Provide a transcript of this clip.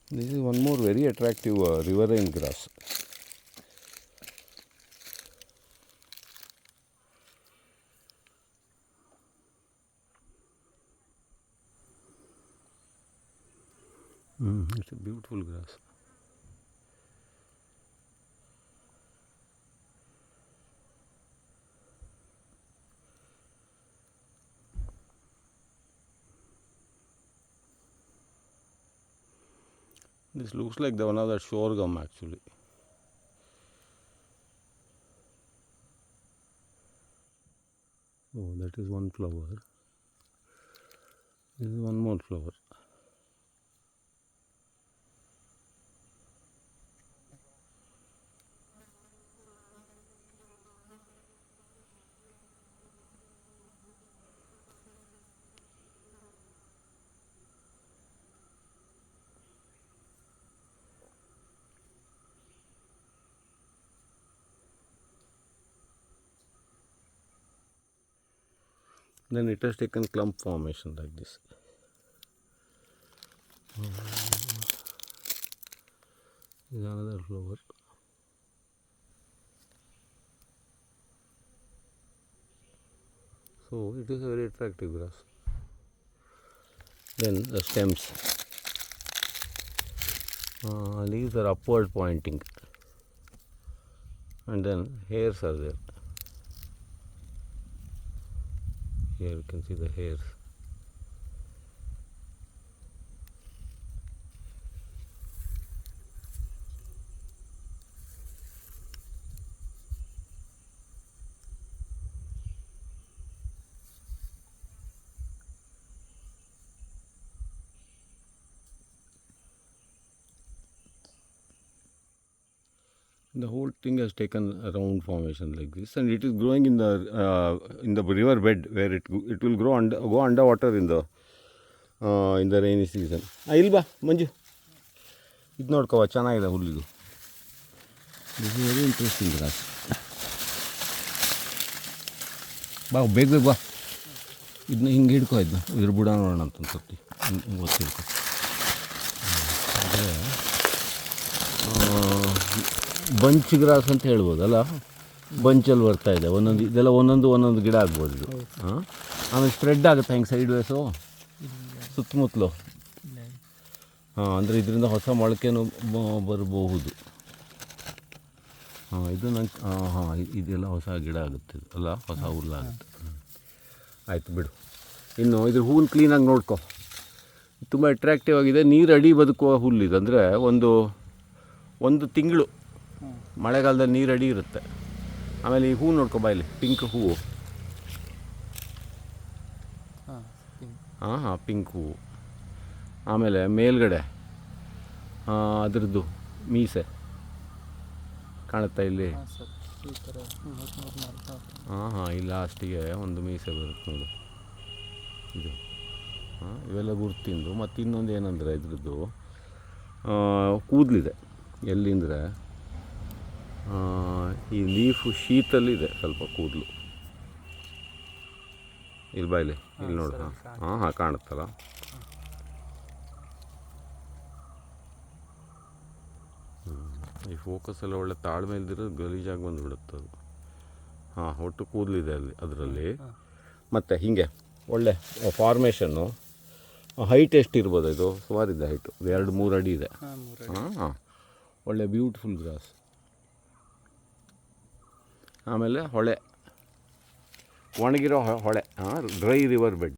This is one more very attractive riverine grass. It's a beautiful grass. This looks like the one of the sorghum actually. Oh, that is one flower. This is one more flower. Then it has taken clump formation like this. This is another flower. So it is a very attractive grass. Then the stems. Leaves are upward pointing. And then hairs are there. Here you can see the hairs. The whole thing has taken a round formation like this, and it is growing in the river bed where it will go underwater in the rainy season. Ilba Manju, ಇದು ನೋಡ್ಕೋ ಚೆನ್ನಾಗಿದೆ ಹುಲ್ಲಿದು. This is very interesting grass. ಬಾ ಬೇಗ ಬೇಗ ಬಾ, ಇದನ್ನ ಹಿಂಗೆ ಹಿಡ್ಕೋ, ಇದನ್ನ ಇದ್ರ ಬುಡ ನೋಡೋಣ ಅಂತ ಒಂದು ಸರ್ತಿ ಹಿಂಗೆ ಒತ್ತಿ ಹಿಡ್ಕೊ. ಅದೇ ಬಂಚ್ ಗ್ರಾಸ್ ಅಂತ ಹೇಳ್ಬೋದಲ್ಲ, ಬಂಚಲ್ಲಿ ಬರ್ತಾಯಿದೆ ಒಂದೊಂದು, ಇದೆಲ್ಲ ಒಂದೊಂದು ಗಿಡ ಆಗ್ಬೋದು ಇದು. ಆಮೇಲೆ ಸ್ಪ್ರೆಡ್ ಆಗುತ್ತೆ ಹೆಂಗೆ ಸೈಡ್ ವೇಸು ಸುತ್ತಮುತ್ತಲು. ಅಂದರೆ ಇದರಿಂದ ಹೊಸ ಮೊಳಕೆನೂ ಬರಬಹುದು. ಇದು ನಂಗೆ ಇದೆಲ್ಲ ಹೊಸ ಗಿಡ ಆಗುತ್ತೆ ಅಲ್ಲ, ಹೊಸ ಹುಲ್ಲಾಗುತ್ತೆ. ಆಯಿತು ಬಿಡು. ಇನ್ನು ಇದ್ರ ಹೂವನ್ನು ಕ್ಲೀನಾಗಿ ನೋಡ್ಕೊ, ತುಂಬ ಅಟ್ರಾಕ್ಟಿವ್ ಆಗಿದೆ. ನೀರು ಅಡಿ ಬದುಕುವ ಹುಲ್ಲಿದೆ, ಅಂದರೆ ಒಂದು ತಿಂಗಳು ಮಳೆಗಾಲದಲ್ಲಿ ನೀರು ಅಡಿ ಇರುತ್ತೆ. ಆಮೇಲೆ ಈ ಹೂವು ನೋಡ್ಕೊ ಬಾಯಲ್ಲಿ, ಪಿಂಕ್ ಹೂವು. ಪಿಂಕ್ ಹೂವು. ಆಮೇಲೆ ಮೇಲ್ಗಡೆ ಅದರದ್ದು ಮೀಸೆ ಕಾಣುತ್ತಾ ಇಲ್ಲಿ? ಈ ಲಾಸ್ಟಿಗೆ ಒಂದು ಮೀಸೆ ಬರುತ್ತೆ ನೋಡು ಇದು. ಇವೆಲ್ಲ ಗುರ್ತಿಂದು. ಮತ್ತು ಇನ್ನೊಂದು ಏನಂದರೆ ಇದ್ರದ್ದು ಕೂದಲಿದೆ. ಎಲ್ಲಿಂದರೆ ಈ ಲೀಫು ಶೀತಲ್ಲಿದೆ ಸ್ವಲ್ಪ ಕೂದಲು. ಇಲ್ಲಿ ಬಾಯಿಲಿ, ಇಲ್ಲಿ ನೋಡು. ಕಾಣುತ್ತಲ್ಲ. ಈ ಫೋಕಸ್ ಎಲ್ಲ ಒಳ್ಳೆ ತಾಳ್ಮೆ ಇಲ್ದಿರೋದು ಗಲೀಜಾಗಿ ಬಂದುಬಿಡುತ್ತೆ ಅದು. ಒಟ್ಟು ಕೂದಲಿದೆ ಅಲ್ಲಿ ಅದರಲ್ಲಿ. ಮತ್ತು ಹೀಗೆ ಒಳ್ಳೆ ಫಾರ್ಮೇಷನ್ನು. ಹೈಟ್ ಎಷ್ಟಿರ್ಬೋದು ಇದು? ಸುಮಾರಿದೆ ಹೈಟು, 2-3 ಅಡಿ ಇದೆ. ಒಳ್ಳೆ ಬ್ಯೂಟಿಫುಲ್ ಗ್ರಾಸ್. ಆಮೇಲೆ ಹೊಳೆ, ಒಣಗಿರೋ ಹೊಳೆ, ಡ್ರೈ ರಿವರ್ ಬೆಡ್.